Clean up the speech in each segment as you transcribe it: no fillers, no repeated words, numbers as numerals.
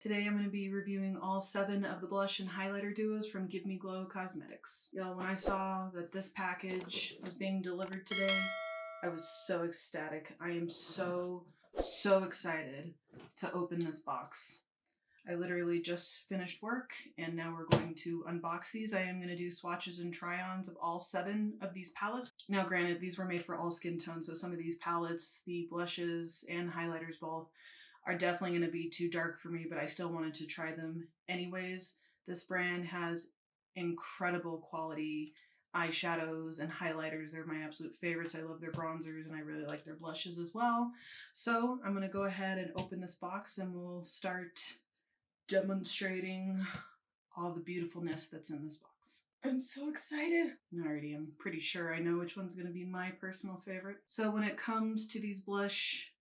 Today I'm going to be reviewing all 7 of the blush and highlighter duos from Give Me Glow Cosmetics. Y'all, when I saw that this package was being delivered today, I was so ecstatic. I am so excited to open this box. I literally just finished work and now we're going to unbox these. I am going to do swatches and try-ons of all 7 of these palettes. Now granted, these were made for all skin tones, so some of these palettes, the blushes and highlighters both, are definitely going to be too dark for me, but I still wanted to try them anyways. This brand has incredible quality eyeshadows and highlighters. They're my absolute favorites. I love their bronzers and I really like their blushes as well. So I'm going to go ahead and open this box and we'll start demonstrating all the beautifulness that's in this box. I'm so excited. Alrighty, I'm pretty sure I know which one's going to be my personal favorite. So when it comes to these blush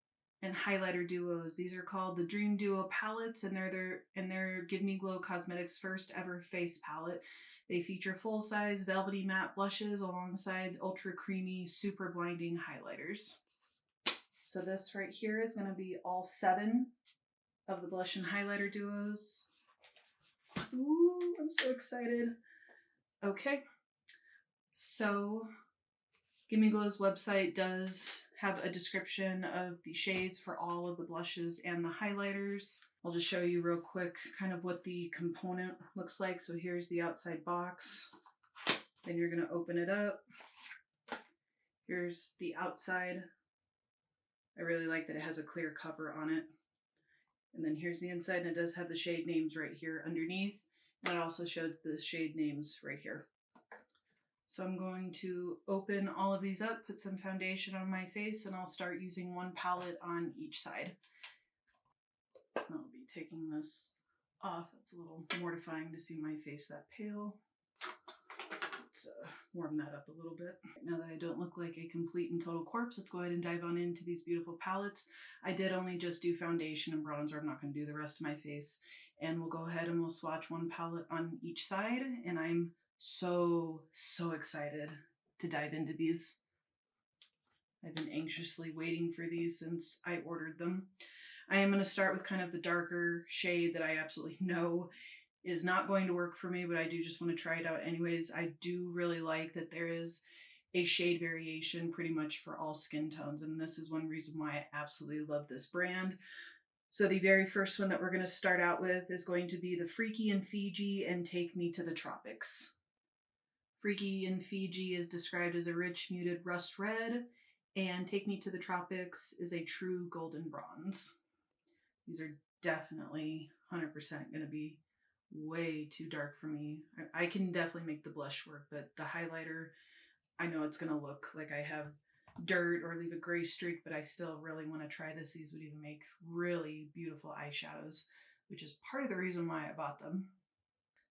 and highlighter duos, these are called the Dream Duo palettes, and they're Give Me Glow Cosmetics' first ever face palette. They feature full-size velvety matte blushes alongside ultra creamy, super blinding highlighters. So this right here is going to be all 7 of the blush and highlighter duos. Ooh, I'm so excited. Okay, so Give Me Glow's website does have a description of the shades for all of the blushes and the highlighters. I'll just show you real quick kind of what the component looks like. So here's the outside box. Then you're going to open it up. Here's the outside. I really like that it has a clear cover on it. And then here's the inside, and it does have the shade names right here underneath. And it also shows the shade names right here. So I'm going to open all of these up, put some foundation on my face, and I'll start using one palette on each side. I'll be taking this off. It's a little mortifying to see my face that pale. Let's warm that up a little bit. Now that I don't look like a complete and total corpse, let's go ahead and dive on into these beautiful palettes. I did only just do foundation and bronzer. I'm not going to do the rest of my face. And we'll go ahead and we'll swatch one palette on each side, and I'm so excited to dive into these. I've been anxiously waiting for these since I ordered them. I am going to start with kind of the darker shade that I absolutely know is not going to work for me, but I do just want to try it out anyways. I do really like that there is a shade variation pretty much for all skin tones, and this is one reason why I absolutely love this brand. So the very first one that we're going to start out with is going to be the Freaky in Fiji and Take Me to the Tropics. Freaky in Fiji is described as a rich muted rust red, and Take Me to the Tropics is a true golden bronze. These are definitely 100% going to be way too dark for me. I can definitely make the blush work, but the highlighter, I know it's going to look like I have dirt or leave a gray streak, but I still really want to try this. These would even make really beautiful eyeshadows, which is part of the reason why I bought them.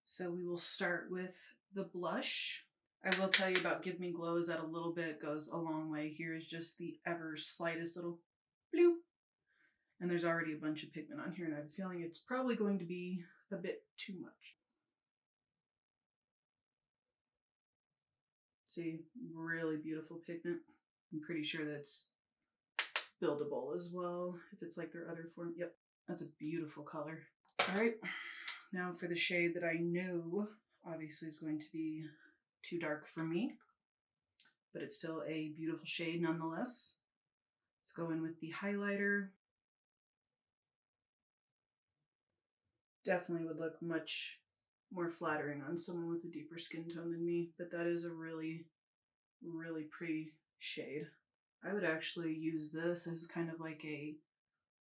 So we will start with the blush. I will tell you about Give Me Glow is that a little bit goes a long way. Here is just the ever slightest little bloop. And there's already a bunch of pigment on here, and I have a feeling it's probably going to be a bit too much. See, really beautiful pigment. I'm pretty sure that's buildable as well, if it's like their other form. Yep, that's a beautiful color. All right, now for the shade that I know obviously is going to be too dark for me, but it's still a beautiful shade nonetheless. Let's go in with the highlighter. Definitely would look much more flattering on someone with a deeper skin tone than me, but that is a really pretty shade. I would actually use this as kind of like a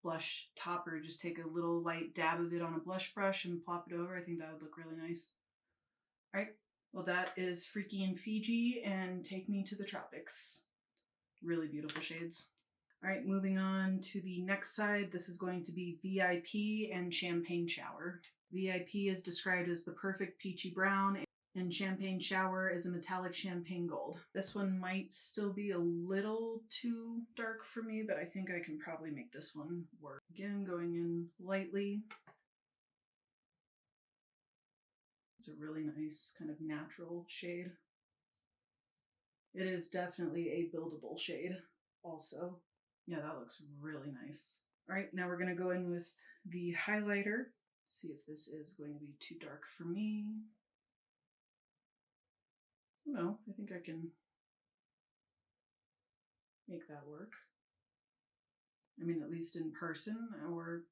blush topper. Just take a little light dab of it on a blush brush and plop it over. I think that would look really nice. All right, well that is Freaky in Fiji and Take Me to the Tropics. Really beautiful shades. All right, moving on to the next side. This is going to be VIP and Champagne Shower. VIP is described as the perfect peachy brown, and Champagne Shower is a metallic champagne gold. This one might still be a little too dark for me, but I think I can probably make this one work. Again, going in lightly. It's a really nice kind of natural shade. It is definitely a buildable shade also. Yeah, that looks really nice. All right, now we're gonna go in with the highlighter. See if this is going to be too dark for me. No, I think I can make that work. I mean, at least in person, or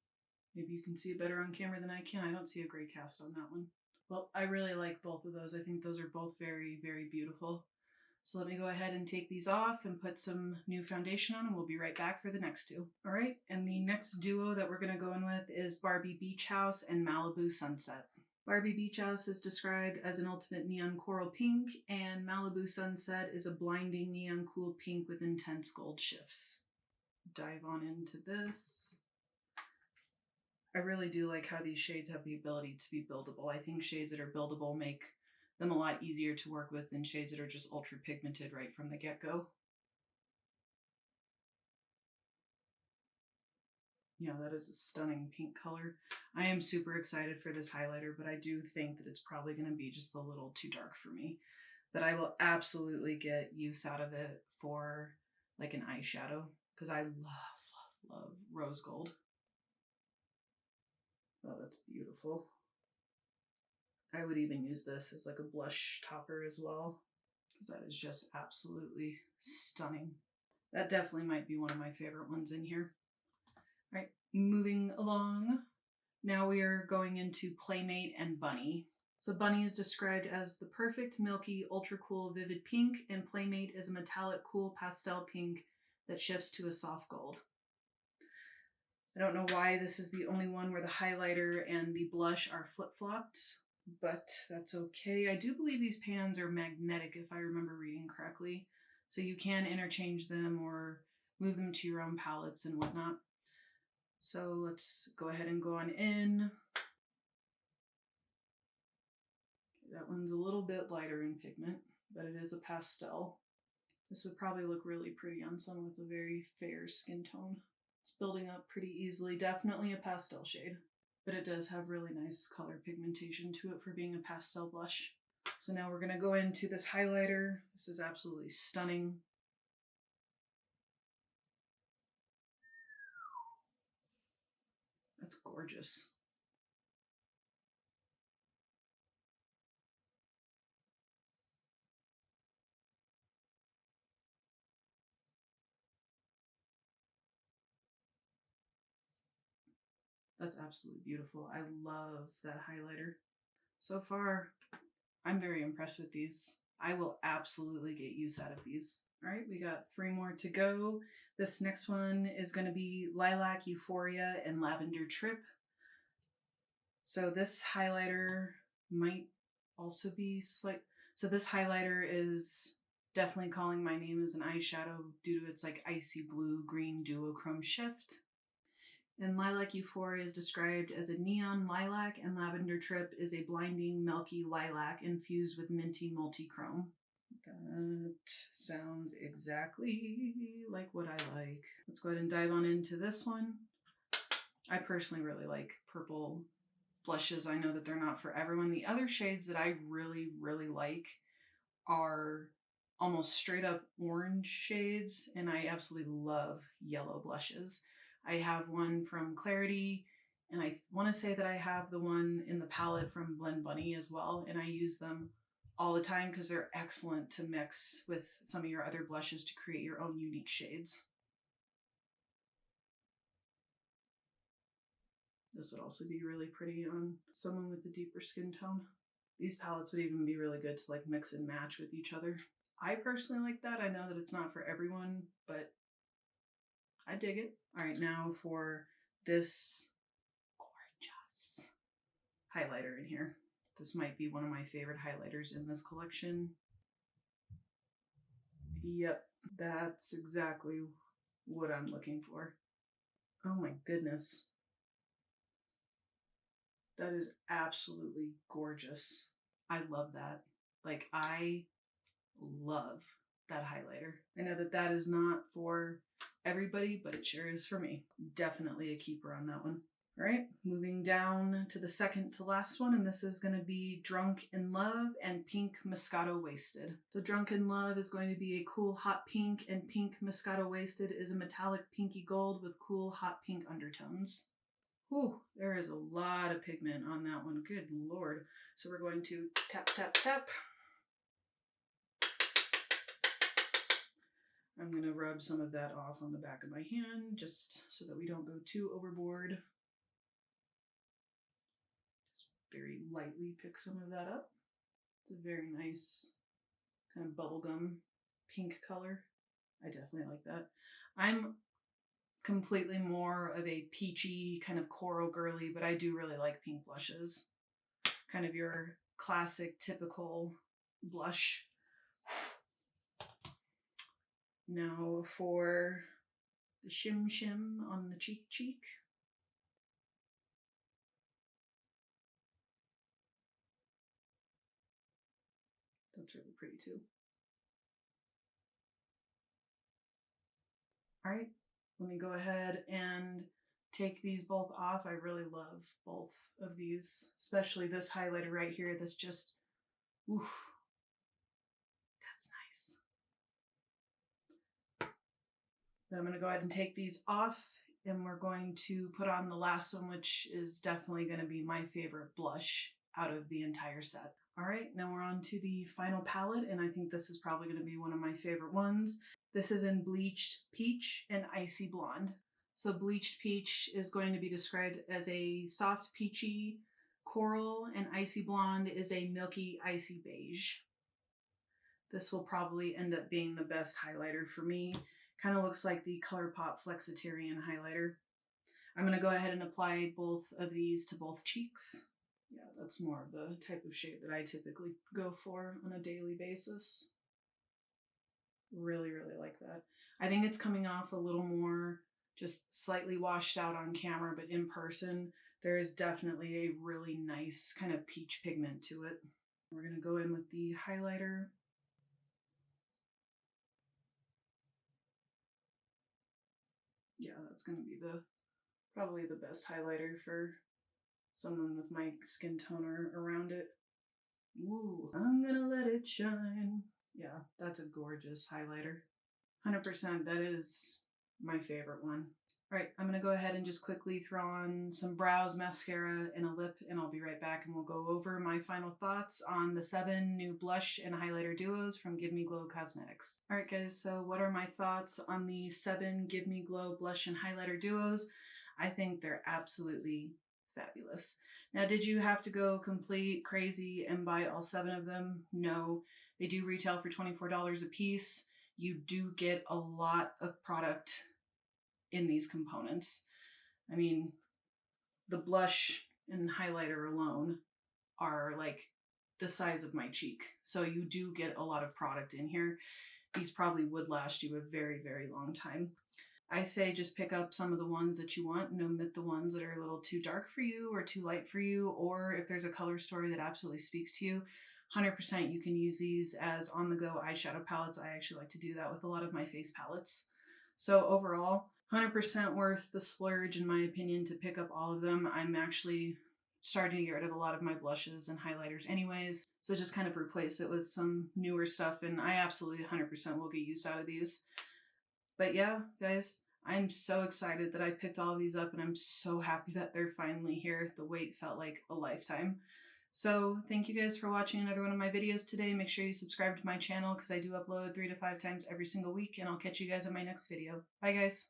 maybe you can see it better on camera than I can. I don't see a gray cast on that one. Well, I really like both of those. I think those are both very, very beautiful. So let me go ahead and take these off and put some new foundation on, and we'll be right back for the next two. All right, and the next duo that we're gonna go in with is Barbie Beach House and Malibu Sunset. Barbie Beach House is described as an ultimate neon coral pink, and Malibu Sunset is a blinding neon cool pink with intense gold shifts. Dive on into this. I really do like how these shades have the ability to be buildable. I think shades that are buildable make them a lot easier to work with than shades that are just ultra pigmented right from the get-go. Yeah, that is a stunning pink color. I am super excited for this highlighter, but I do think that it's probably going to be just a little too dark for me. But I will absolutely get use out of it for like an eyeshadow, because I love rose gold. Oh, that's beautiful. I would even use this as like a blush topper as well, because that is just absolutely stunning. That definitely might be one of my favorite ones in here. All right, moving along. Now we are going into Playmate and Bunny. So Bunny is described as the perfect, milky, ultra cool, vivid pink, and Playmate is a metallic, cool pastel pink that shifts to a soft gold. I don't know why this is the only one where the highlighter and the blush are flip-flopped, but that's okay. I do believe these pans are magnetic, if I remember reading correctly, so you can interchange them or move them to your own palettes and whatnot. So let's go ahead and go on in. That one's a little bit lighter in pigment, but it is a pastel. This would probably look really pretty on someone with a very fair skin tone. It's building up pretty easily. Definitely a pastel shade, but it does have really nice color pigmentation to it for being a pastel blush. So now we're gonna go into this highlighter. This is absolutely stunning. That's gorgeous. That's absolutely beautiful. I love that highlighter. So far, I'm very impressed with these. I will absolutely get use out of these. All right, we got 3 more to go. This next one is going to be Lilac, Euphoria, and Lavender Trip. So this highlighter might also be so this highlighter is definitely calling my name as an eyeshadow due to its like icy blue green duochrome shift. And Lilac Euphoria is described as a neon lilac, and Lavender Trip is a blinding milky lilac infused with minty multichrome. That sounds exactly like what I like. Let's go ahead and dive on into this one. I personally really like purple blushes. I know that they're not for everyone. The other shades that I really, really like are almost straight up orange shades, and I absolutely love yellow blushes. I have one from Clarity, and I want to say that I have the one in the palette from Blend Bunny as well, and I use them all the time because they're excellent to mix with some of your other blushes to create your own unique shades. This would also be really pretty on someone with a deeper skin tone. These palettes would even be really good to like mix and match with each other. I personally like that. I know that it's not for everyone, but I dig it. All right, now for this gorgeous highlighter in here. This might be one of my favorite highlighters in this collection. Yep, that's exactly what I'm looking for. Oh my goodness. That is absolutely gorgeous. I love that. Like, I love that highlighter. I know that that is not for everybody, but it sure is for me. Definitely a keeper on that one. All right, moving down to the second to last one, and this is going to be Drunk in Love and Pink Moscato Wasted. So Drunk in Love is going to be a cool hot pink, and Pink Moscato Wasted is a metallic pinky gold with cool hot pink undertones. Whew, there is a lot of pigment on that one. Good Lord. So we're going to tap, tap, tap. I'm going to rub some of that off on the back of my hand just so that we don't go too overboard. Just very lightly pick some of that up. It's a very nice kind of bubblegum pink color. I definitely like that. I'm completely more of a peachy kind of coral girly, but I do really like pink blushes. Kind of your classic, typical blush. Now for the shim shim on the cheek cheek. That's really pretty too. All right, let me go ahead and take these both off. I really love both of these, especially this highlighter right here that's just, oof, that's nice. Then I'm gonna go ahead and take these off and we're going to put on the last one, which is definitely gonna be my favorite blush out of the entire set. All right, now we're on to the final palette, and I think this is probably gonna be one of my favorite ones. This is in Bleached Peach and Icy Blonde. So Bleached Peach is going to be described as a soft peachy coral, and Icy Blonde is a milky icy beige. This will probably end up being the best highlighter for me. Kind of looks like the ColourPop Flexitarian highlighter. I'm going to go ahead and apply both of these to both cheeks. Yeah, that's more of the type of shade that I typically go for on a daily basis. Really, really like that. I think it's coming off a little more just slightly washed out on camera, but in person, there is definitely a really nice kind of peach pigment to it. We're going to go in with the highlighter. Yeah, that's going to be probably the best highlighter for someone with my skin toner around it. Ooh, I'm gonna let it shine. Yeah, that's a gorgeous highlighter. 100%, that is my favorite one. All right, I'm gonna go ahead and just quickly throw on some brows, mascara, and a lip, and I'll be right back and we'll go over my final thoughts on the 7 new blush and highlighter duos from Give Me Glow Cosmetics. All right, guys, so what are my thoughts on the 7 Give Me Glow blush and highlighter duos? I think they're absolutely fabulous. Now, did you have to go complete crazy and buy all 7 of them? No, they do retail for $24 a piece. You do get a lot of product in these components. I mean, the blush and highlighter alone are like the size of my cheek. So you do get a lot of product in here. These probably would last you a very, very long time. I say just pick up some of the ones that you want and omit the ones that are a little too dark for you or too light for you, or if there's a color story that absolutely speaks to you, 100% you can use these as on-the-go eyeshadow palettes. I actually like to do that with a lot of my face palettes. So overall, 100% worth the splurge in my opinion to pick up all of them. I'm actually starting to get rid of a lot of my blushes and highlighters anyways, so just kind of replace it with some newer stuff, and I absolutely 100% will get use out of these. But yeah, guys, I'm so excited that I picked all of these up, and I'm so happy that they're finally here. The wait felt like a lifetime. So thank you guys for watching another one of my videos today. Make sure you subscribe to my channel because I do upload 3 to 5 times every single week, and I'll catch you guys in my next video. Bye, guys.